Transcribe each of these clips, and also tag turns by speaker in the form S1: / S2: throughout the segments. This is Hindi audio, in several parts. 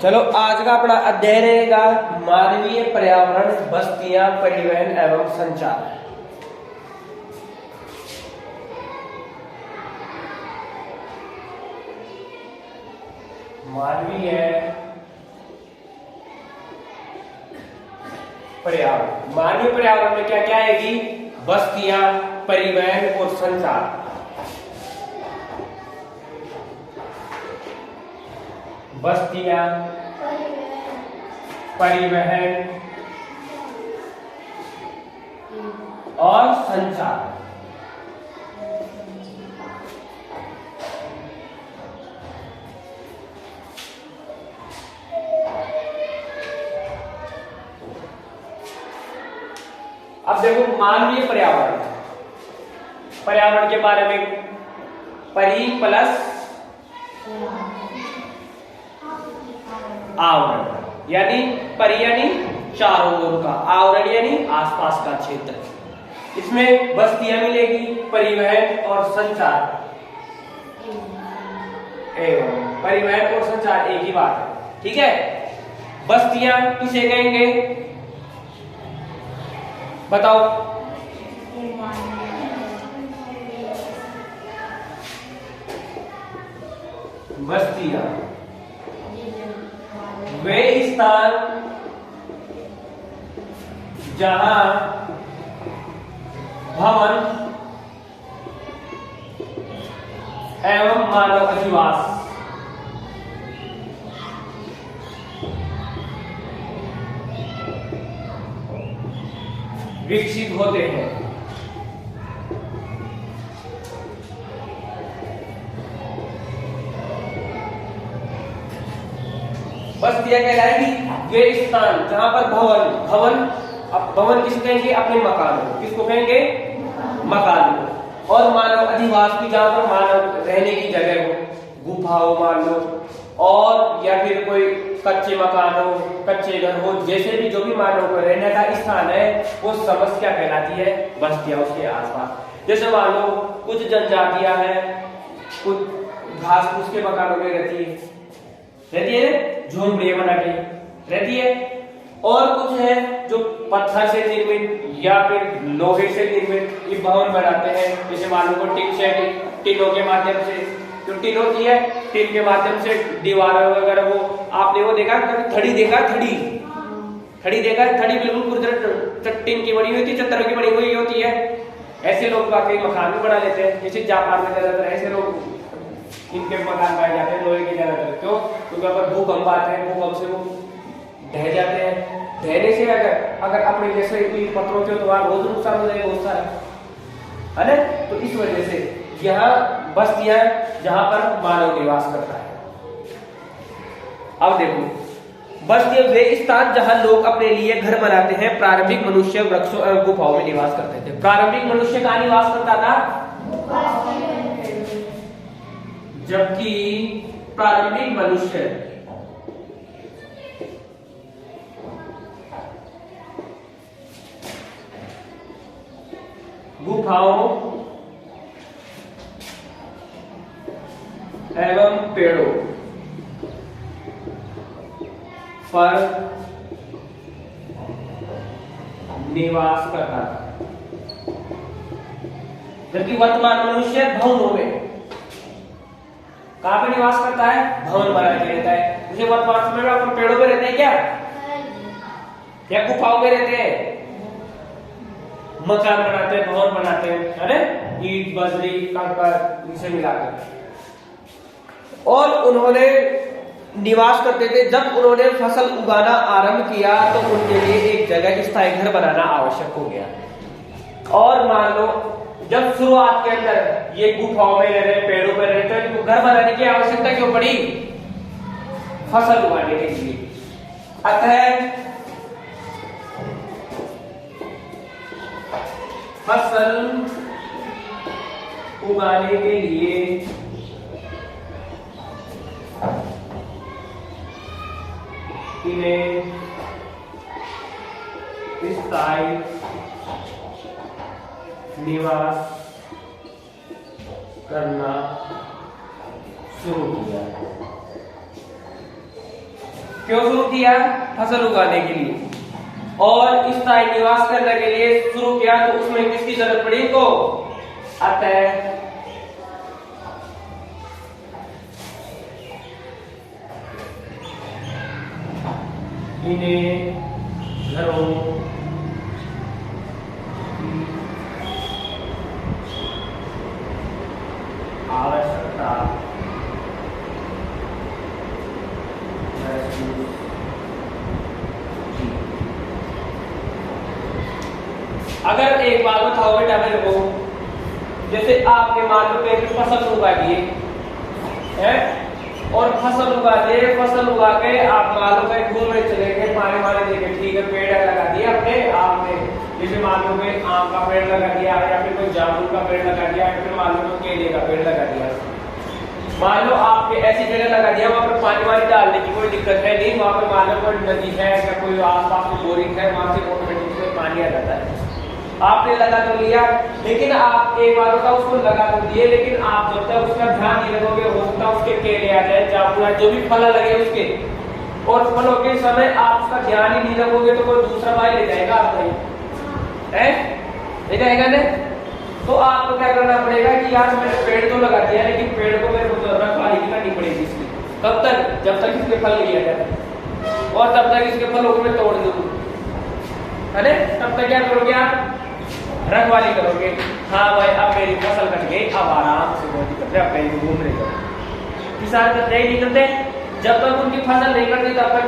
S1: चलो आज का अपना अध्याय रहेगा मानवीय पर्यावरण, बस्तियां, परिवहन एवं संचार। मानवीय पर्यावरण, मानवीय पर्यावरण में क्या क्या आएगी? बस्तियां, परिवहन और संचार। बस्तियां, परिवहन और संचार। अब देखो मानवीय पर्यावरण, पर्यावरण के बारे में परि प्लस आवरण, यानी परि यानी चारों ओर का, आवरण यानी आसपास का क्षेत्र। इसमें बस्तियां मिलेगी, परिवहन और संचार। एवं परिवहन और संचार एक ही बात है, ठीक है। बस्तियां किसे कहेंगे बताओ? बस्तियां वे स्थान जहां भवन एवं मानव अधिवास विकसित होते हैं। बस्तियां कहलाएगी वे स्थान जहां पर भवन, अब भवन किसको कहेंगे? अपने मकान को। किसको कहेंगे? मकान को। और मानव अधिवास भी जहां पर मानव रहने की जगह हो, गुफा हो मान लो, और या फिर कोई कच्चे मकान हो, कच्चे घर हो, जैसे भी जो भी मानव को रहने का स्थान है वो समस्या कहलाती है बस्तियां उसके आसपास। जैसे मान लो कुछ जनजातियां हैं, कुछ घास फूस के मकानों में रहती है, झोंपड़ियां बना के रहती है, और कुछ है जो पत्थर से निर्मित या फिर लोहे से निर्मित ये भवन बनाते हैं। जैसे मान लो टिन शेड, टिनों के माध्यम से, जो टिन होती है टिन के माध्यम से दीवारें वगैरह, वो आपने वो देखा थड़ी देखा? थड़ी देखा? थड़ी बिल्कुल टिन की बनी हुई होती है, चद्दर की बनी हुई होती है। ऐसे लोग बाकी मकान भी बना लेते हैं। जैसे जापान में ज्यादातर ऐसे लोग इनके मकान बनाए जाते हैं लोहे के ज्यादातर। क्यों? क्योंकि अगर भूकंप आते हैं, भूकंप से वो ढह जाते हैं। ढहने से अगर अपने जैसे पत्थरों के तो बहुत नुकसान हो जाएगा, बहुत सारा, है ना। तो इस वजह से यहाँ बस्तियां जहां पर मानव निवास करता है। अब देखो बस्तियां वे स्थान जहां लोग अपने लिए घर बनाते हैं। प्रारंभिक मनुष्य वृक्षों और गुफाओं में निवास करते थे। प्रारंभिक मनुष्य कहाँ निवास करता था? जबकि प्रारंभिक मनुष्य गुफाओं एवं पेड़ों पर निवास करता था। जबकि वर्तमान मनुष्य भवनों में, कहां पे निवास करता है? भवन बना के रहता है। मुझे वर्तमान समय में अपन पेड़ों में रहते हैं क्या? या गुफाओं में रहते हैं? मकान बनाते हैं, भवन बनाते हैं, है ना, ईंट बजरी कंकड़ इसे मिलाकर। और उन्होंने निवास करते थे। जब उन्होंने फसल उगाना आरंभ किया तो उनके लिए एक जगह स्थायी घर बनाना आवश्यक हो गया। और मान लो जब शुरुआत के अंदर ये गुफाओं में रह रहे, पेड़ों में रह रहे, तो घर बनाने की आवश्यकता क्यों पड़ी? फसल उगाने के लिए। अतः फसल उगाने के लिए इन्हें स्थायी निवास करना शुरू किया। क्यों शुरू किया? फसल उगाने के लिए। और स्थायी निवास करने के लिए शुरू किया, तो उसमें किसकी जरूरत पड़ी इनको? अतः इन्हें घरों की आवश्यकता अगर एक बात बताओ बेटा मेरे को, जैसे आपने मान लो कि फसल उगा दिए हैं, और फसल उगा दिए, फसल उगा के आप मान लो कहीं घूमने चले गए, पानी वाले देखे, ठीक है, पेड़ लगा दिया अपने आपने, जैसे मान लो कि आम का पेड़ लगा दिया, या फिर कोई जामुन का पेड़ लगा दिया, या फिर मान लो कोई केले का पेड़ लगा दिया। मान लो आपने ऐसी जगह लगा दिया, वहां पर पानी वाली डालने की कोई दिक्कत है नहीं, वहां पर मान लो कोई नदी है या कोई आसपास में बोरिंग है, वहां से ऑटोमेटिक से पानी आ जाता है। आपने लगा तो लिया, लेकिन आप एक बार होता उसको लगा तो दिए, लेकिन आप जब तक उसका ध्यान नहीं रखोगे, हो सकता उसके केले आ जाए, जामुन जो भी फल लगे उसके, और फलों के समय आप उसका ध्यान ही नहीं रखोगे, तो कोई दूसरा भाई ले जाएगा आपका है, ले जाएगा ना। तो आपको क्या करना पड़ेगा कि यार मैंने पेड़ तो लगा दिया, लेकिन पेड़ को मेरे को रखवाली करनी पड़ेगी इसकी। कब तक? जब तक इसके फल नहीं आ जाते, और तब तक इसके फलों को मैं तोड़ दूंगा, है ना। तब तक क्या करोगे आप? रखवाली करोगे। हाँ भाई अब मेरी फसल कट गई, अब आराम से कोई दिक्कत है, अब कहीं घूमने जाओ। किसान करते ही नहीं करते, जब तक उनकी फसल नहीं करती तब तक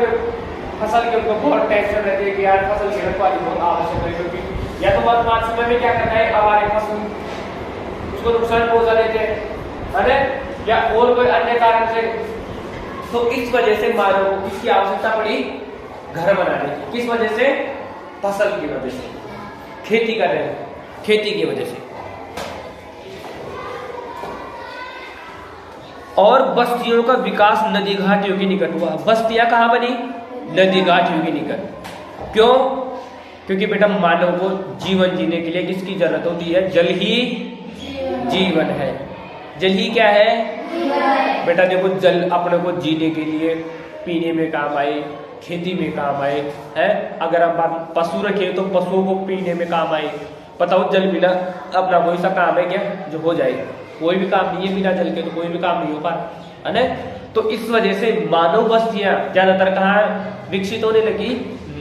S1: फसल के उनको बहुत टेंशन रहती है कि यार फसल की रखवाली बहुत आवश्यक है, क्योंकि या तो वर्तमान समय में क्या करना है, हमारे फसल उसको नुकसान पहुंचा देते हैं, है ना, या और कोई अन्य कारण से। तो इस वजह से मानव को किसकी आवश्यकता पड़ी? घर बनाने की। किस वजह से? फसल की वजह से, खेती कर रहे हैं, खेती की वजह से। और बस्तियों का विकास नदी घाटियों के निकट हुआ। बस्तियां कहां बनी? नदी घाटियों के निकट। क्यों? क्योंकि बेटा मानव को जीवन जीने के लिए किसकी जरूरत होती है? जल ही जीवन है। जल ही क्या है बेटा? देखो जल अपने को जीने के लिए, पीने में काम आए, खेती में काम आए, है। अगर हम पशु रखे तो पशुओं को पीने में काम आए। बताओ जल बिना अपना कोई सा काम है क्या जो हो जाए? कोई भी काम नहीं है बिना जल के, तो कोई भी काम नहीं हो पा, है ना। तो इस वजह से मानव बस्तियां ज्यादातर कहाँ विकसित होने लगी?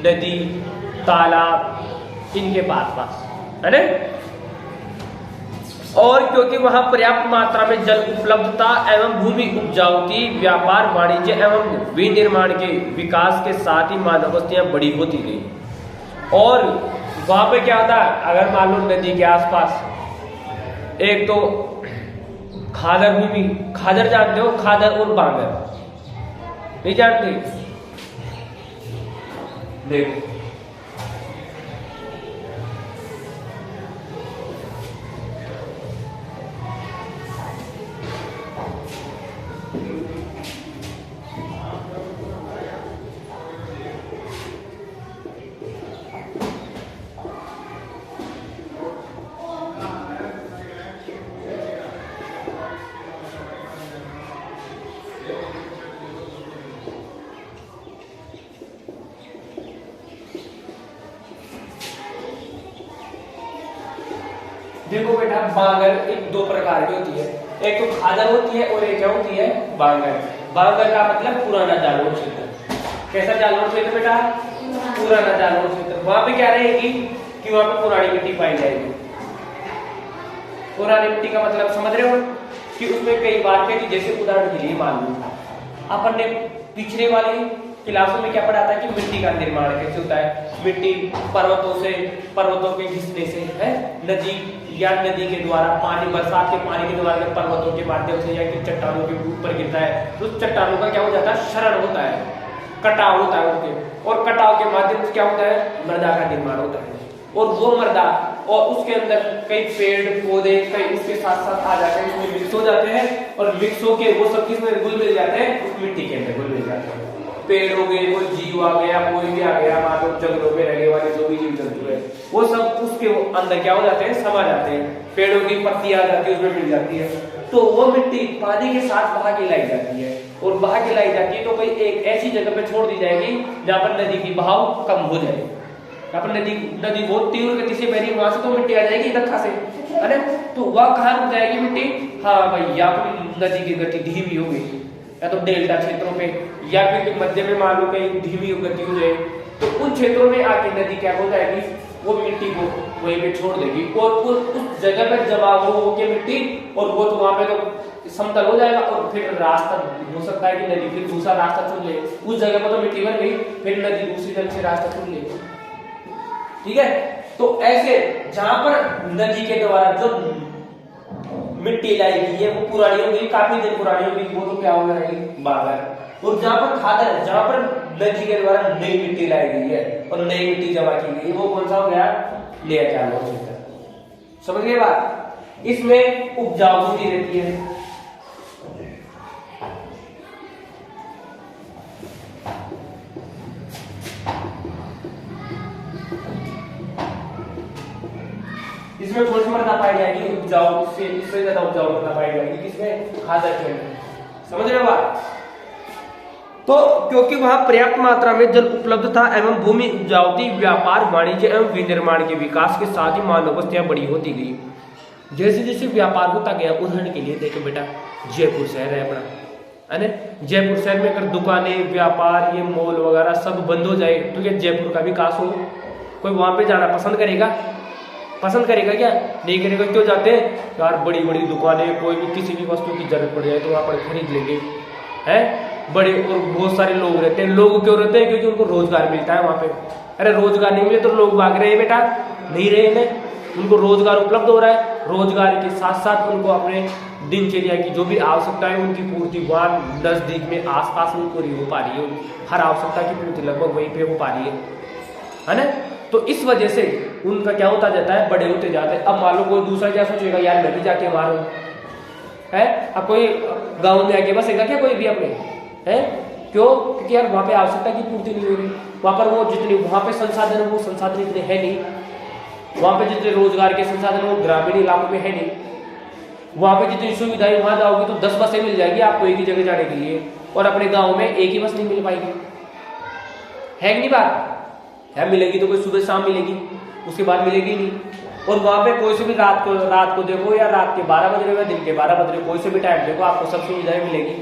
S1: नदी, तालाब, इनके पास, है ना। और क्योंकि वहां पर्याप्त मात्रा में जल उपलब्ध था एवं भूमि उपजाऊ थी, व्यापार, वाणिज्य एवं विनिर्माण के विकास के साथ ही मानव बस्तियां बड़ी होती गई। और वहां पे क्या होता है? अगर मान लो नदी के आसपास एक तो खादर भूमि, खादर जानते हो? खादर और बांगर नहीं जानते? देखो देखो बेटा, बांगर एक दो प्रकार की होती है, एक तो खादर होती है और एक क्या होती है? बांगर। बांगर का मतलब पुराना जालोर क्षेत्र। कैसा जालोर क्षेत्र बेटा? पुराना जालोर क्षेत्र। वहां पे क्या रहेगी कि वहां पे पुरानी मिट्टी पाई जाएगी। पुरानी मिट्टी का मतलब समझ रहे हो कि उसमें कई बातें थी। जैसे उदाहरण के लिए मान लो अपन ने पिछले वाली क्लासों में क्या पढ़ा था कि मिट्टी का निर्माण कैसे होता है। मिट्टी पर्वतों के घिसने से, है, नदी या नदी के द्वारा, पानी, बरसात के पानी के द्वारा पर्वतों के माध्यम से या कि चट्टानों के ऊपर गिरता है, तो चट्टानों का क्या हो जाता है? क्षरण होता है, कटाव होता है उनके, और कटाव के माध्यम से क्या होता है? मृदा का निर्माण होता है। और वो मृदा और उसके अंदर कई पेड़ पौधे कई उसके साथ साथ आ जाते हैं, उसमें मिक्स हो जाते हैं, और मिक्स होके वो सब किसमें घुल मिल जाते हैं? उस मिट्टी के अंदर घुल मिल जाते हैं। पेड़ हो गए, कोई जीव आ गया, कोई भी आ गया, मान लो जंगलों में रहने वाले जो भी जीव जंतु है, वो सब उसके अंदर क्या हो जाते हैं? समा जाते हैं। पेड़ों की पत्तियां आ जाती है, उसमें मिल जाती है, तो वो मिट्टी पानी के साथ बहा के लाई जाती है। और बहा के लाई जाती है तो कोई एक ऐसी जगह पे छोड़ दी जाएगी जहां पर नदी की बहाव कम हो जाए। यहाँ पर नदी बहुत तीव्र गति से बह रही है, वहां से तो मिट्टी आ जाएगी दक्खा से, है ना, तो वह कहाँ रुक जाएगी मिट्टी, हाँ भाई यहाँ पर नदी की गति धीमी हो गई, या तो डेल्टा क्षेत्रों में या फिर मध्य में मान लो कहीं धीमी गति हो जाए, तो उन क्षेत्रों में आके नदी क्या हो जाएगी, वो मिट्टी को वहीं पे छोड़ देगी और उस जगह पर जमा हो के मिट्टी, और वो तो वहां पे तो समतल हो जाएगा और फिर रास्ता हो सकता है कि नदी फिर दूसरा रास्ता चुन ले, उस जगह पर तो मिट्टी बन गई, फिर नदी दूसरी जगह से रास्ता चुन ले। ठीक है, तो ऐसे जहां पर नदी के द्वारा जो मिट्टी लाई गई है वो पुरानी होगी, काफी दिन पुरानी होगी, वो तो क्या हो जाएगी बाबर। और जहां पर खादर, जहां पर नदी के द्वारा नई मिट्टी लाई गई है और नई मिट्टी जमा की गई, वो कौन सा हो गया, लेयर चालू हो सकता है। समझ गए बात, इसमें उपजाऊ होती रहती है। इसमें थोड़ी सी मृदा पाई जाएगी उपजाऊ, इससे ज्यादा उपजाऊ मृदा पाई जाएगी किसमें, खादर के अंदर। समझ रहे हो बात। तो क्योंकि वहां पर्याप्त मात्रा में जल उपलब्ध था एवं भूमि उपजाऊ थी, व्यापार वाणिज्य एवं विनिर्माण के विकास के साथ ही मानव बस्तियां बड़ी होती गई। जैसे जैसे व्यापार होता गया, उदाहरण के लिए देखो बेटा जयपुर शहर है अपना, है ना, जयपुर शहर में अगर दुकानें, व्यापार, ये मॉल वगैरह सब बंद हो जाए तो क्या जयपुर का विकास हो, कोई वहां पे जाना पसंद करेगा, पसंद करेगा क्या, नहीं करेगा। क्यों जाते हैं यार, बड़ी बड़ी दुकानें, कोई भी किसी भी वस्तु की जरूरत पड़ जाए तो वहां पर खरीद लेंगे, है, बड़े और बहुत सारे लोग रहते हैं। लोग क्यों रहते हैं, क्योंकि उनको रोजगार मिलता है वहां पे। अरे रोजगार नहीं मिले तो लोग भाग रहे हैं बेटा, नहीं रहे हैं, उनको रोजगार उपलब्ध हो रहा है, रोजगार के साथ साथ उनको अपने दिनचर्या की जो भी आवश्यकता है उनकी पूर्ति वहां नजदीक में आसपास में पूरी हो पा रही है, हर आवश्यकता की पूर्ति लगभग वहीं पे हो पा रही है ना। तो इस वजह से उनका क्या होता जाता है, बड़े होते जाते हैं। अब मान लो कोई दूसरा क्या सोचेगा, यार मैं भी जाके मारूं, है, अब कोई गांव में आके बसेगा क्या कोई भी अपने, है, क्यों, क्योंकि यार वहां पे आवश्यकता की पूर्ति नहीं हो रही, वहां पर वो जितनी वहां पे संसाधन है वो संसाधन इतने है नहीं, वहां पे जितने रोजगार के संसाधन वो ग्रामीण इलाकों में है नहीं, वहां पे जितनी सुविधाएं, वहां जाओगे तो 10 बसें मिल जाएगी आपको एक ही जगह जाने के लिए, और अपने गाँव में एक ही बस नहीं मिल पाएगी, है कि नहीं बात, है, मिलेगी तो कोई सुबह शाम मिलेगी, उसके बाद मिलेगी नहीं। और वहां पे कोई से भी रात को देखो, या रात के 12 बज रहे हो या दिन के 12 बज रहे हो, कोई से भी टाइम देखो आपको सब सुविधाएं मिलेगी,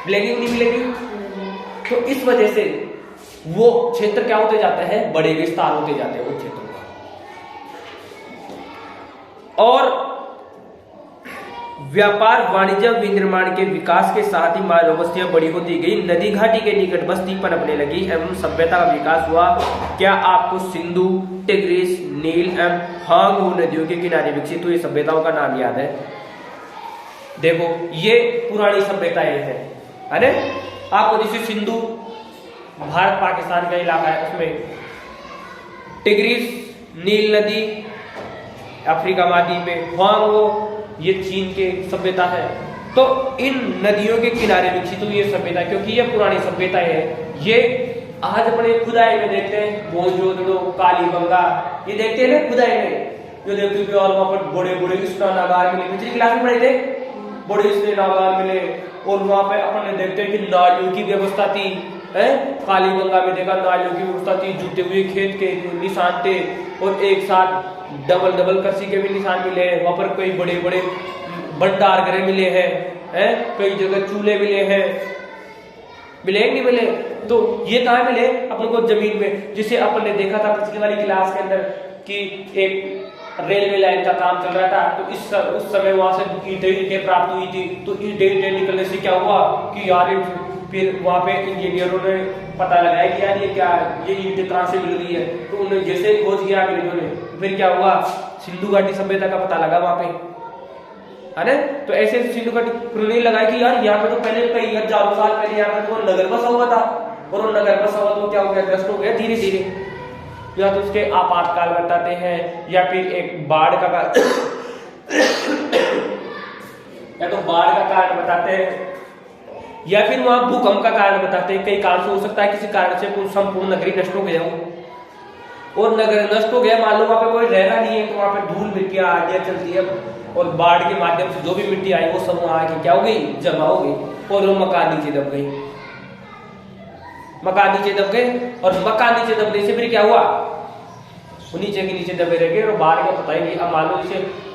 S1: मिलेगी नहीं मिलेगी। तो इस वजह से वो क्षेत्र क्या होते जाते हैं, बड़े विस्तार होते जाते हैं उन क्षेत्रों का। और व्यापार वाणिज्य विनिर्माण के विकास के साथ ही मानव बस्तियां बड़ी होती गई, नदी घाटी के निकट बस्ती पनपने लगी एवं सभ्यता का विकास हुआ। क्या आपको सिंधु, टिग्रिस, नील एवं हांगू नदियों के किनारे विकसित हुई सभ्यताओं का नाम याद है? देखो ये पुरानी सभ्यताएं हैं, है ना। आपको जैसे सिंधु भारत पाकिस्तान का इलाका है, उसमें टिग्रिस नील नदी अफ्रीका महाद्वीप में, हांगू ये चीन के सभ्यता है। तो इन नदियों के किनारे विकसित हुई ये सभ्यता, क्योंकि ये पुरानी सभ्यता है। ये आज अपने खुदाई में देखते हैं, मोहनजोदड़ो, कालीबंगा, ये देखते हैं ना खुदाई में, जो देखते हैं और वहां पर बड़े बड़े स्नानागार मिले, पिछली क्लास में पढ़े थे, बड़े स्नानागार मिले, और वहां पे अपन देखते हैं कि नालियों की व्यवस्था थी, है, कालीबंगा में देखा नालियों की व्यवस्था थी, जुते हुए खेत के निशान थे, और एक साथ डबल कृषि के भी निशान मिले हैं। वहां पर कई बड़े बड़े भंडार गृह मिले हैं, कई जगह चूल्हे मिले हैं, मिले नहीं मिले? तो ये कहाँ मिले अपन को, जमीन में। जिसे अपन ने देखा था पिछली वाली क्लास के अंदर कि एक रेलवे लाइन का काम चल रहा था, तो उस समय वहां से ईंटें प्राप्त हुई थी। तो ईंटें निकलने से क्या हुआ कि यार, फिर वहां पे इंजीनियरों ने पता लगाया कि यार ये ईंटें कहां से मिल रही है। तो उन्होंने जैसे खोज किया अंग्रेजों ने, फिर क्या हुआ, सिंधु घाटी सभ्यता का पता लगा वहां पे, है ना। तो ऐसे सिंधु घाटी नहीं लगा कि यार यहाँ पे तो पहले कई हजारों साल पहले यहाँ पे तो नगर बसा हुआ था, और वो नगर बसा हुआ तो क्या हो गया, नष्ट हो गया धीरे धीरे। या तो उसके आपातकाल बताते हैं, या फिर एक बाढ़ का या तो बाढ़ का कारण बताते हैं, या फिर वहां भूकंप का कारण बताते हैं। कई कारण से हो सकता है किसी कारण से संपूर्ण नगरी नष्ट हो गया हो, और नगर नष्ट हो गया, मान लो वहां पे कोई रहना नहीं है, तो वहां पे धूल मिट्टियां आदियां चलती है, और बाढ़ के माध्यम से जो भी मिट्टी आई वो सब वहां आके क्या हो गई, जमा हो गई। और वो मकान नीचे दब गई, मकान नीचे दब गए, और मकान नीचे दबने से फिर क्या हुआ, वो नीचे के नीचे दबे रह गए और बाहर का पता ही नहीं। अब मान लो जैसे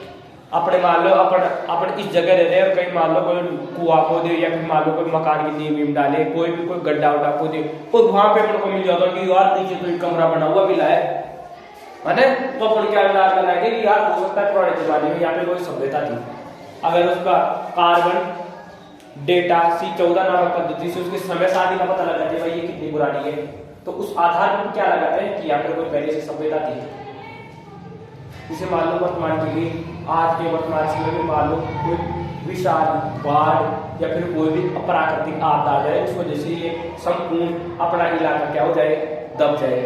S1: अपने मान लो अपन इस जगह रहते हैं और कहीं मान लो कोई कुआं खोदे या फिर मान लो कोई मकान की नींव वीम डाले, कोई भी कोई गड्ढा उड्ढा खोदे, और वहां पे अपन को मिल जाता कि यार नीचे तो एक कमरा बना हुआ मिला है ना, तो अपन क्या अंदाज लगाएंगे कि यार हो सकता है पुराने जमाने में यहाँ पे कोई सभ्यता थी। अगर उसका कार्बन डेटा C14 नामक पद्धति से उसके समय सारणी का पता लगाते हैं भाई ये कितनी पुरानी है, तो उस आधार पर क्या लगाते हैं कि यहाँ पर कोई पहले से सभ्यता थी। इसे मान लो वर्तमान के लिए आज के वर्तमान समय में मान लो कोई विशाल बाढ़ या फिर कोई भी अप्राकृतिक आपदा आ जाए, उस वजह से ये संपूर्ण अपना इलाका क्या हो जाए, दब जाए,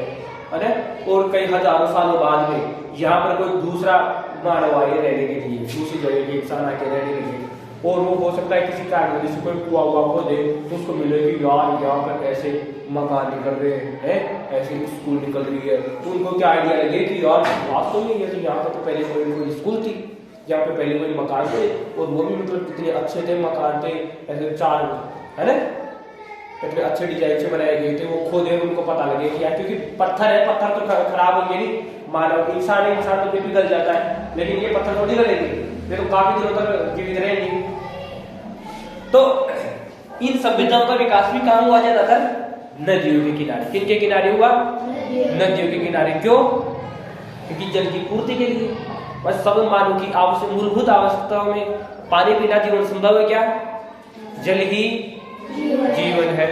S1: है ना। और कई हजारों सालों बाद में यहाँ पर कोई दूसरा मानव आए रहने के लिए, दूसरी जगह के इंसान आके रहने के लिए, और वो हो सकता है किसी कारण वजह से कोई कुआ हुआ खोदे तो उसको मिले कि यार यहाँ पर ऐसे मकान निकल रहे हैं, ऐसे स्कूल निकल रही है, तो उनको क्या आइडिया लगे कि यार वास्तव में ये तो यहाँ पर तो पहले कोई स्कूल थी, यहाँ पे पहले कोई मकान थे, और वो भी मतलब कितने अच्छे थे मकान थे, ऐसे चार, है ना, इतने अच्छे डिजाइन से बनाए गए थे। वो खोदे उनको पता लगे कि यार क्योंकि पत्थर है, पत्थर तो खराब होंगे नहीं, मानव इंसान है, इंसान तो पिघल जाता है, लेकिन ये पत्थर थोड़ी गलेंगे, ये तो काफी दिनों तक जीवित रहेंगे। तो इन सभ्यताओं का विकास भी कहाँ हुआ ज्यादातर, नदियों के किनारे। किनके किनारे हुआ, नदियों के किनारे। क्यों, क्योंकि जल की पूर्ति के लिए, बस सब मानव की आवश्यक मूलभूत आवश्यकताओं में पानी बिना जीवन संभव है क्या, जल ही जीवन है।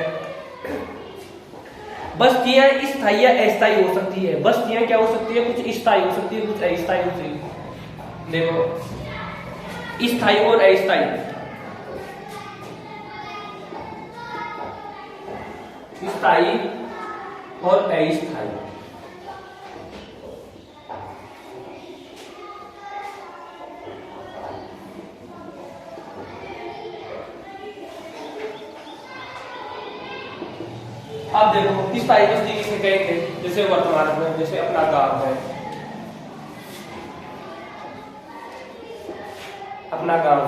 S1: बस्तियां स्थायी या अस्थायी हो सकती है, बस्तियां क्या हो सकती है, कुछ स्थायी हो सकती है, कुछ अस्थायी हो सकती है। देखो स्थायी और अस्थायी, स्थायी और अस्थायी। अब देखो स्थायी बस्ती किसे कहेंगे, जैसे वर्तमान में जैसे अपना गांव है, अपना गांव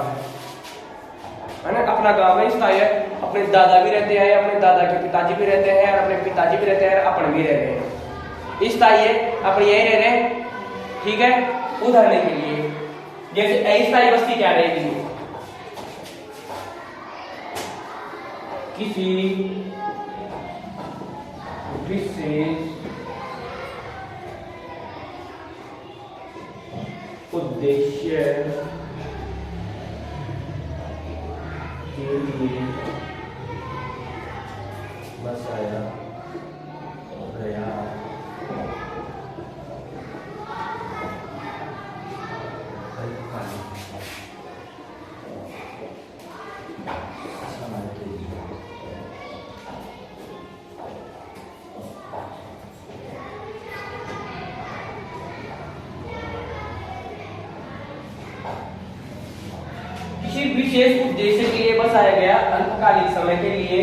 S1: है ना, अपना गांव है, स्थायी है। अपने दादा भी रहते हैं, अपने दादा के पिताजी भी रहते हैं, अपने पिताजी भी रहते हैं, अपन भी रहते हैं, स्थायी है, अपन यही रह रहे हैं, ठीक है। उदाहरण के लिए जैसे अस्थायी बस्ती क्या रहेगी, किसी विशेष उद्देश्य के लिए बसाया गया विशेष उद्देश्य के लिए बसाया गया अल्पकालिक समय के लिए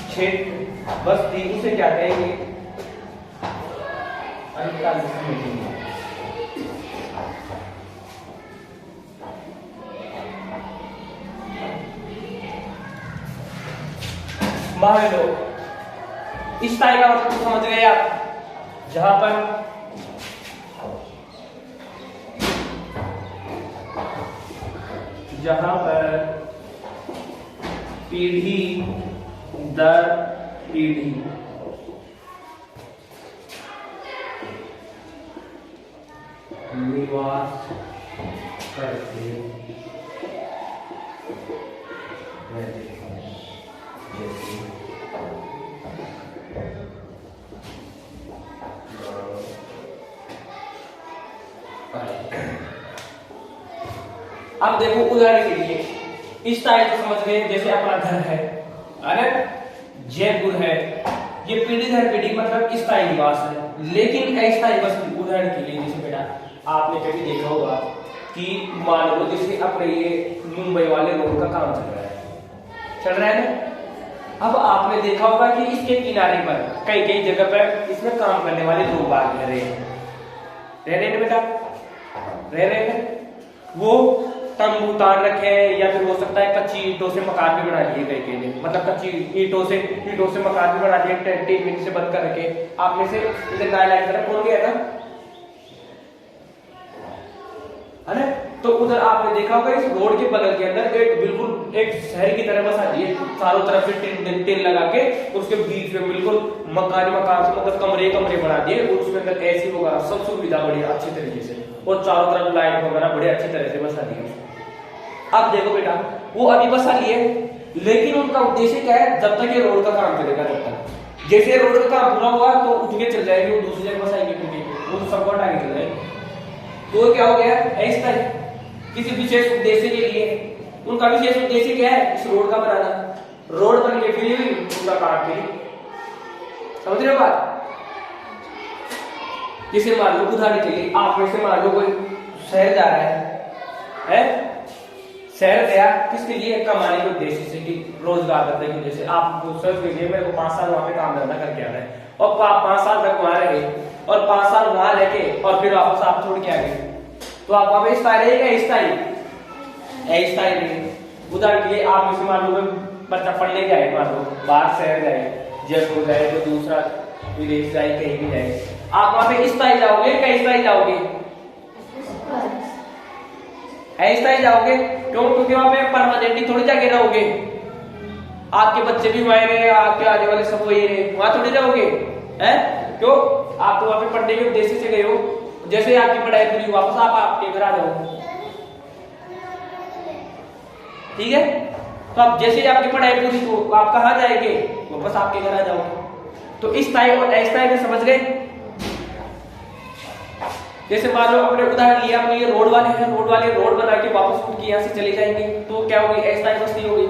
S1: क्षेत्र बस्ती, उसे क्या कहेंगे, अल्पकालिक समय के लिए। मान लो स्थायी का मतलब समझ गए आप, जहां पर पीढ़ी दर पीढ़ी निवास करते रहते हैं, जैसे अब देखो उदाहरण के लिए स्थायी तो समझ गए, जैसे अपना घर है, अरे जयपुर है, ये पीढ़ी दर पीढ़ी मतलब स्थायी निवास है। लेकिन अस्थायी बस्ती उदाहरण के लिए जैसे बेटा आपने कभी देखा होगा कि मान लो जैसे अपने ये मुंबई वाले रोड का काम चल रहा है ना, अब आपने देखा होगा कि इसके किनारे पर कई कई जगह पर इसमें काम करने वाले लोग बाग रह रहे हैं बेटा, रह रहे हैं, वो तंबू तान रखे हैं, या फिर हो सकता है कच्ची ईंटों से मकान भी बना लिए कई ने, मतलब कच्ची ईंटों से मकान भी बना दिए, टेंट मिनट से बंद कर रखे। आप में से इधर लाइन तरफ कौन गया ना, है ना? तो उधर आपने देखा होगा इस रोड के बगल के अंदर एक बिल्कुल एक शहर की तरह बसा दिए, चारों तरफ से टेन लगा के, उसके बीच में बिल्कुल मकान से मतलब कमरे बना दिए, और उसके अंदर एसी वगैरह सब सुविधा बड़ी अच्छी तरीके से, और चारों तरफ लाइट वगैरह बड़े अच्छी तरह से बसा दिए। अब देखो बेटा, वो अभी बसा लिए, लेकिन उनका उद्देश्य क्या है? जब तक ये रोड का काम चलेगा, तब तक जैसे रोड का काम पूरा हुआ तो उठ के चल जाएंगे, वो दूसरी जगह बसाएंगे, क्योंकि वो सबको हटा के चल जाएंगे। तो क्या हो गया? ऐसा किसी विशेष उद्देश्य के लिए, उनका विशेष उद्देश्य क्या है? इस रोड का बनाना, रोड बन के फ्री हुई, उनका काम फ्री। समझ रहे हो बात? जैसे मान लो उदाहरण के लिए, आप में से मान लो कोई शहर जा रहा है? शहर गया किसके लिए? कमाने के उद्देश्य से, कि रोजगार करने के उद्देश्य से। आप सोच लीजिए मेरे को 5 साल वहां पे काम धंधा करके आना है, और 5 साल तक वहां रहे, और 5 साल वहां रह के और फिर वापस आप छोड़ के आ गए, तो आप वहां पे स्थायी रहेगा? स्थायी नहीं। उदाहरण के लिए आप इसे मान लो बच्चा पढ़ने जाए, मान लो बाहर शहर जाए, जयपुर जाए, तो दूसरा विदेश जाए, कहीं भी जाए, आप वहां पे स्थायी जाओगे? क्या स्थायी जाओगे? स्थायी जाओगे। क्यों? क्योंकि वहां पे परमानेंटली थोड़ी जाके रहोगे, आपके बच्चे भी वहीं रहे, आपके आने वाले सब वही रहे, वहां थोड़ी रहोगे, है? क्यों? आप तो वहां पे पढ़ने के उद्देश्य से गए हो, जैसे आपकी पढ़ाई पूरी वापस आप आपके घर आ जाओ, ठीक है? तो आप जैसे ही आपकी पढ़ाई पूरी, तो आप कहाँ जाएंगे? वापस आपके घर आ जाओगे। तो इस स्थायी और अस्थायी में समझ गए? जैसे मान लो अपने उदाहरण लिया, अपने ये रोड वाले हैं, रोड बना के वापस उनकी यहाँ से चले जाएंगे, तो क्या होगी? अस्थायी बस्ती होगी।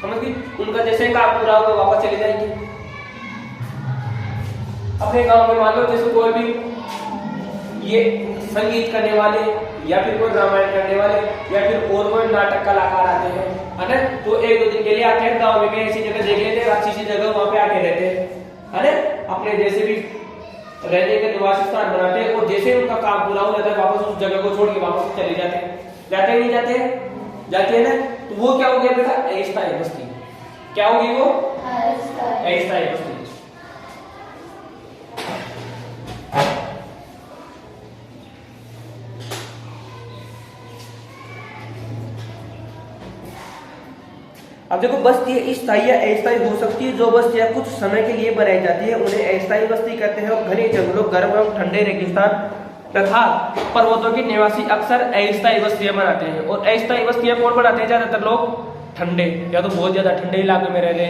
S1: समझ गई? उनका जैसे काम पूरा होगा वापस चले जाएंगे। अपने गांव में मान लो जैसे कोई भी ये संगीत करने वाले, या फिर कोई रामायण करने वाले, या फिर और कोई नाटक कलाकार आते हैं, है ना? तो 1-2 दिन के लिए आते हैं गाँव में, ऐसी जगह देख लेते हैं, अच्छी सी जगह, वहां पे आके रहते हैं, है ना? अपने जैसे भी रहने के निवास स्थान बनाते हैं, और जैसे उनका काम पूरा हो जाता है वापस उस जगह को छोड़ के वापस चले जाते हैं। नहीं जाते हैं ना? तो वो क्या हो गया बेटा? अस्थायी बस्ती। क्या होगी वो? अस्थायी बस्ती। अब देखो, बस्ती स्थायी या अस्थायी हो सकती है। जो बस्तियां कुछ समय के लिए बनाई जाती है उन्हें अस्थायी बस्ती कहते हैं, और घने जंगलों, गर्म एवं ठंडे रेगिस्तान तथा पर्वतों के निवासी अक्सर अस्थायी बस्तियां बनाते हैं। और अस्थायी बस्तियां कौन बनाते हैं? ज्यादातर लोग ठंडे, या तो बहुत ज्यादा ठंडे इलाके में रह रहे,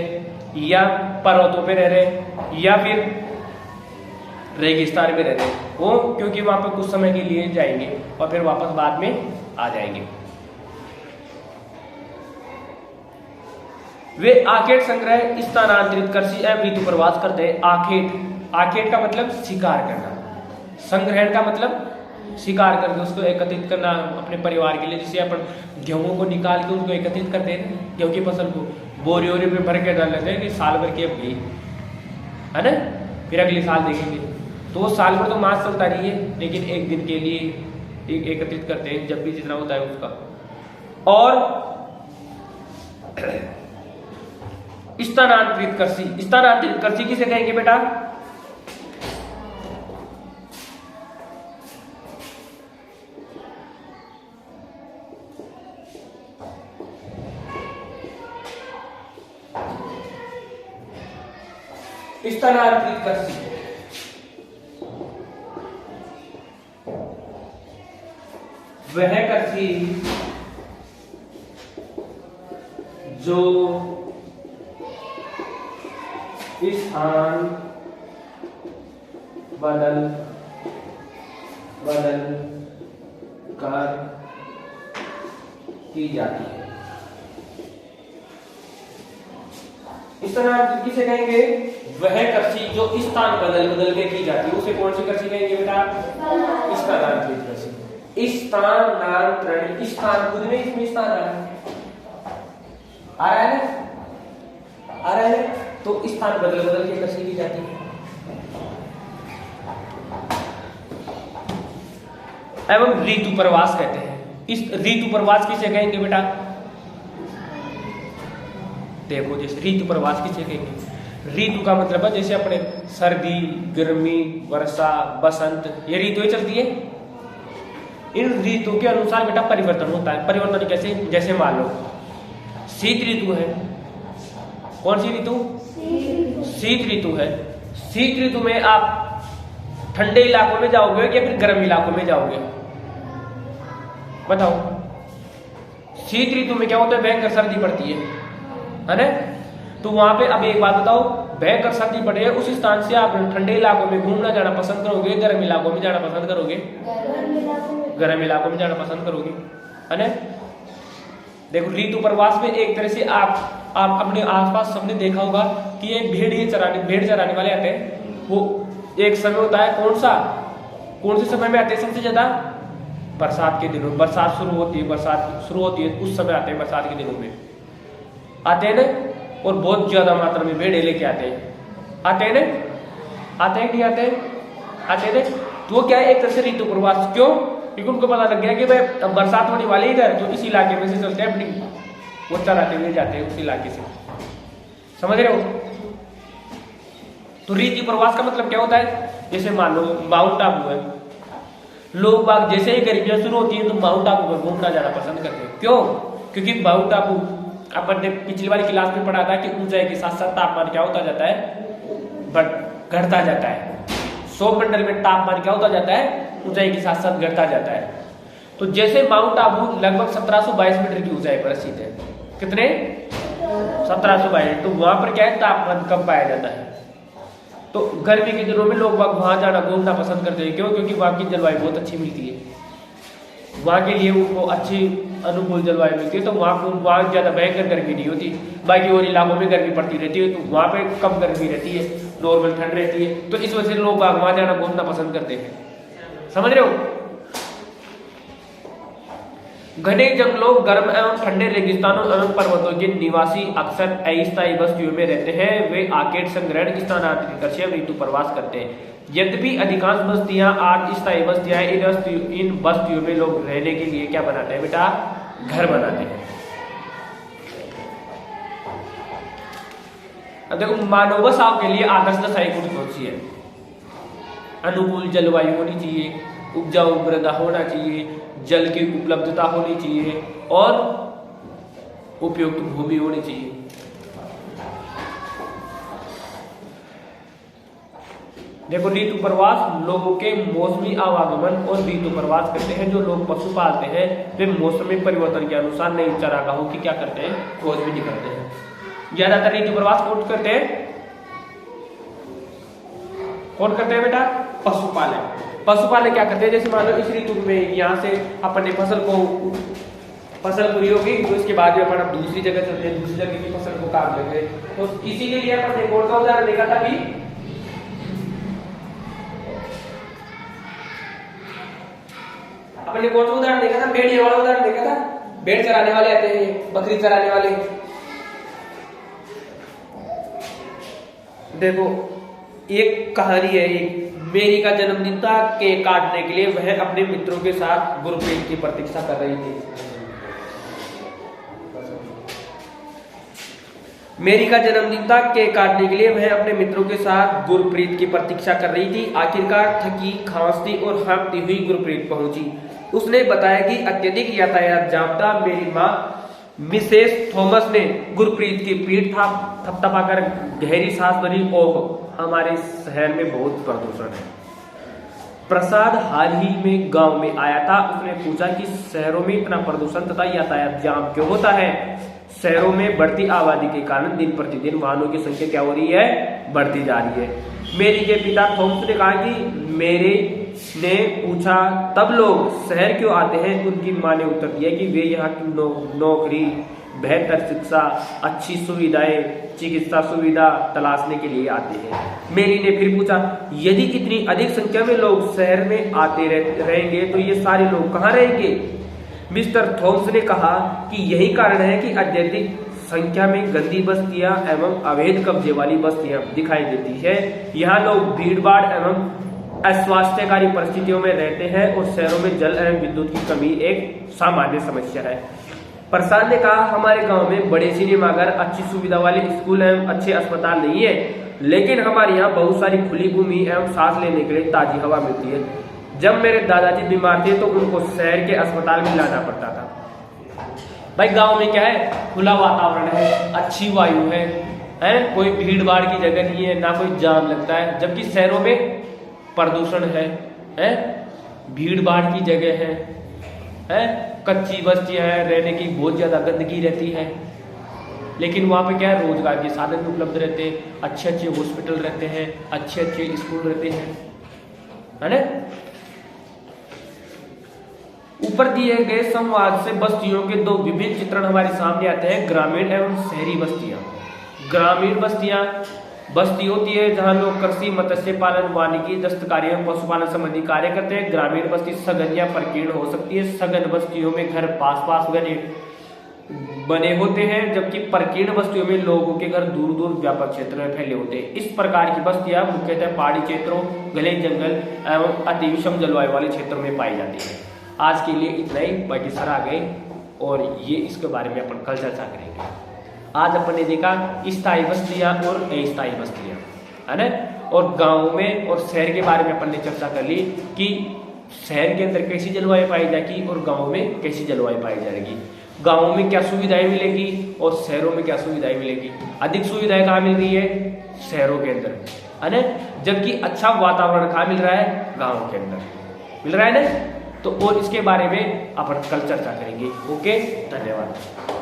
S1: या पर्वतों पे रह रहे, या फिर रेगिस्तान में रह रहे। वो क्योंकि वहां पर कुछ समय के लिए जाएंगे और फिर वापस बाद में आ जाएंगे। वे आखेट संग्रह, स्थानांतरित कृषि एवं ऋतु प्रवास करते हैं। आखेट का मतलब शिकार करना, संग्रहण का मतलब शिकार करके उसको एकत्रित करना अपने परिवार के लिए। जैसे अपन गेहूं को निकाल के उसको एकत्रित करते हैं, गेहूं की फसल को बोरी पे भर के डाल लेते हैं कि साल भर की अब गई, है ना? फिर अगले साल देखेंगे। तो वो साल भर तो मास चलता नहीं है, लेकिन एक दिन के लिए एकत्रित करते हैं, जब भी जितना होता है उसका। और स्थानांतरित कृषि किसे कहेंगे बेटा? स्थानांतरित कृषि वह कृषि जो स्थान बदल कर की जाती है। स्थानांतरित किसे कहेंगे? वह कृषि जो स्थान बदल के की जाती है, उसे कौन सी कृषि कहेंगे बेटा? स्थानांतरित कृषि। स्थानांतरण, स्थान खुद में इसमें स्थान आ रहा है ना? तो स्थान बदल के कृषि की जाती है। एवं ऋतु प्रवास कहते हैं। इस ऋतु प्रवास किसे कहेंगे बेटा? देखो जैसे ऋतु प्रवास किसे कहेंगे? ऋतु का मतलब है जैसे अपने सर्दी, गर्मी, वर्षा, बसंत, ये ऋतुएं चलती है। इन ऋतु के अनुसार बेटा परिवर्तन होता है। परिवर्तन कैसे? जैसे मान लो शीत ऋतु है। कौन सी ऋतु? शीत ऋतु है। शीत ऋतु में आप ठंडे इलाकों में जाओगे या फिर गर्म इलाकों में जाओगे? बताओ। शीत ऋतु में क्या होता है? भयंकर सर्दी पड़ती है ना? तो वहां पे अब एक बात बताओ, भयंकर सर्दी पड़े है, उस स्थान से आप ठंडे इलाकों में घूमना जाना पसंद करोगे, गर्म इलाकों में जाना पसंद करोगे? गर्म इलाकों में जाना पसंद करोगे, है ना? देखो ऋतु प्रवास में एक तरह से आप अपने आसपास सबने देखा होगा कि ये भेड़ चराने वाले आते हैं। वो एक समय होता है, कौन से समय में आते हैं सबसे ज्यादा? बरसात के दिनों। बरसात शुरू होती है उस समय आते हैं, बरसात के दिनों में आते हैं ना। और बहुत ज्यादा मात्रा में भेड़े लेके आते हैं नहीं आते हैं। तो वो क्या है? एक तरह से ऋतु प्रवास। क्यों? क्योंकि उनको पता लग गया कि भाई अब बरसात होने वाली इधर, तो इस इलाके में से चलते हैं, अपनी वो चराते हुए जाते हैं उस इलाके से। समझ रहे हो? तो ऋतु प्रवास का मतलब क्या होता है? जैसे मान लो माउंट आबू है, लोग बाग जैसे ही गर्मियां शुरू होती है तो माउंट आबू पर घूमना जाना पसंद करते हैं। क्यों? क्योंकि माउंट आबू अपन ने पिछली वाली क्लास में पढ़ा था कि ऊंचाई के साथ साथ तापमान क्या होता जाता है? घटता जाता है। सौरमंडल में तापमान क्या होता जाता है? ऊंचाई के साथ साथ घटता जाता है। तो जैसे माउंट आबू लगभग 1722 मीटर की ऊंचाई पर स्थित है। कितने? 1722। तो वहां पर क्या है? तापमान कम पाया जाता है। तो गर्मी के दिनों में लोग वहां जाना घूमना पसंद करते हैं। क्यों? क्योंकि वहां की जलवायु बहुत अच्छी मिलती है, वहां के लिए उनको अच्छी अनुकूल जलवायु मिलती है। तो वहां ज्यादा भयंकर गर्मी नहीं होती। बाकी और इलाकों में गर्मी पड़ती रहती है, तो वहां पे कम गर्मी रहती है, नॉर्मल ठंड रहती है। तो इस वजह से लोग वहां जाना घूमना पसंद करते हैं। समझ रहे हो? घने जंगलों, गर्म एवं ठंडे रेगिस्तानों एवं पर्वतों के निवासी अक्सर अस्थायी बस्तियों में रहते हैं। वे आकेट संग्रहण स्थानांतरित ऋतु प्रवास करते हैं। यद्यपि अधिकांश बस्तियां आज स्थायी बस्तियां, इन बस्तियों में लोग रहने के लिए क्या बनाते हैं बेटा? घर बनाते हैं। अब देखो मानव बसाव के लिए आदर्श दशाएं कौन सी है? अनुकूल जलवायु होनी चाहिए, उपजाऊ मृदा होना चाहिए, जल की उपलब्धता होनी चाहिए और उपयुक्त भूमि होनी चाहिए। देखो ऋतु प्रवास लोगों के मौसमी आवागमन और ऋतु प्रवास करते हैं। जो लोग पशु पालते हैं वे मौसमी परिवर्तन के अनुसार नई चारागाहों की क्या करते हैं? खोज भी नहीं करते हैं। ज्यादातर ऋतु प्रवास कौन करते हैं? कौन करते हैं बेटा? पशुपालक। पशुपालक क्या करते हैं? जैसे मान लो इस ऋतु में यहाँ से अपन ने फसल पूरी होगी, तो इसके बाद में अपन दूसरी जगह चलते हैं, दूसरी जगह की फसल को काट लेंगे। तो इसीलिए अपन ने कौन सा उदाहरण देखा था कि अपने कौन सा उदाहरण देखा था? भेड़िया वाला उदाहरण देखा था। भेड़ चराने वाले आते हैं, बकरी चराने वाले। देखो एक कहानी है, एक मेरी का जन्मदिन था, केक काटने के लिए वह अपने मित्रों के साथ गुरप्रीत की प्रतीक्षा कर रही थी। मेरी का जन्मदिन था, केक काटने के लिए वह अपने मित्रों के साथ गुरप्रीत की प्रतीक्षा कर रही थी। आखिरकार थकी, खांसती और हाँफती हुई गुरप्रीत पहुंची। उसने बताया कि अत्यधिक यातायात जाम था। मेरी माँ मिसेस थॉमस ने गुरप्रीत की पीठ थपथपाकर गहरी सांस भरी। ओह, हमारे शहर में बहुत प्रदूषण है। प्रसाद हाल ही में गांव में आया था। उसने पूछा कि शहरों में इतना प्रदूषण तथा यातायात जाम क्यों होता है? शहरों में बढ़ती आबादी के कारण दिन प्रतिदिन वाहनों की संख्या क्या हो रही है? बढ़ती जा रही है। मेरी के पिता थॉमस ने कहा कि मेरे ने पूछा तब लोग शहर क्यों आते हैं? उनकी मां ने उत्तर दिया कि वे यहाँ की नौकरी, बेहतर शिक्षा, अच्छी सुविधाएं, चिकित्सा सुविधा तलाशने के लिए आते हैं। मेरी ने फिर पूछा यदि इतनी अधिक संख्या में लोग शहर में आते रहेंगे तो ये सारे लोग कहाँ रहेंगे? मिस्टर थॉमस ने कहा कि यही कारण है कि अत्यधिक संख्या में गंदी बस्तियां एवं अवैध कब्जे वाली बस्तियां दिखाई देती है। यहाँ लोग भीड़ भाड़ एवं अस्वास्थ्यकारी परिस्थितियों में रहते हैं और शहरों में जल एवं विद्युत की कमी एक सामान्य समस्या है। प्रसाद ने कहा, हमारे गांव में बड़े सिनेमाघर, अच्छी सुविधा वाले स्कूल एवं अच्छे अस्पताल नहीं है, लेकिन हमारे यहाँ बहुत सारी खुली भूमि एवं सांस लेने के लिए ताजी हवा मिलती है। जब मेरे दादाजी बीमार थे तो उनको शहर के अस्पताल में लाना पड़ता था। भाई गांव में क्या है, खुला वातावरण है, अच्छी वायु है, कोई भीड़ भाड़ की जगह नहीं है, ना कोई जाम लगता है। जबकि शहरों में प्रदूषण है, भीड़ भाड़ की जगह है, कच्ची बस्तियां हैं, रहने की बहुत ज्यादा गंदगी रहती है। लेकिन वहाँ पे क्या है, रोजगार के साधन उपलब्ध रहते हैं, अच्छे अच्छे हॉस्पिटल रहते हैं, अच्छे अच्छे स्कूल रहते हैं, है ना। ऊपर दिए गए संवाद से बस्तियों के दो विभिन्न चित्रण हमारे सामने आते हैं, ग्रामीण एवं शहरी बस्तियां। ग्रामीण बस्तियां बस्ती होती है जहां लोग कृषि, मत्स्य पालन, वानिकी, दस्तकारी एवं पशुपालन संबंधी कार्य करते हैं। ग्रामीण बस्ती सघन या प्रकीर्ण हो सकती है। सघन बस्तियों में घर पास पास बने होते हैं, जबकि प्रकीर्ण बस्तियों में लोगों के घर दूर दूर व्यापक क्षेत्र में फैले होते हैं। इस प्रकार की बस्तियां मुख्यतः पहाड़ी क्षेत्रों, घने जंगल एवं अति विषम जलवायु वाले क्षेत्रों में पाई जाती है। आज के लिए इतना ही, बाकी सर आ गए और ये इसके बारे में अपन कल चर्चा करेंगे। आज अपन ने देखा स्थायी बस्तियां और अस्थायी बस्तियां, है ना। और गांव में और शहर के बारे में अपन ने चर्चा कर ली कि शहर के अंदर कैसी जलवायु पाई जाएगी और गांव में कैसी जलवायु पाई जाएगी। गांव में क्या सुविधाएं मिलेगी और शहरों में क्या सुविधाएं मिलेगी। अधिक सुविधाएं कहाँ मिल रही है, शहरों के अंदर, है ना। जबकि अच्छा वातावरण कहाँ मिल रहा है, गाँव के अंदर मिल रहा है ना। तो और इसके बारे में अपन कल चर्चा करेंगे। ओके, धन्यवाद।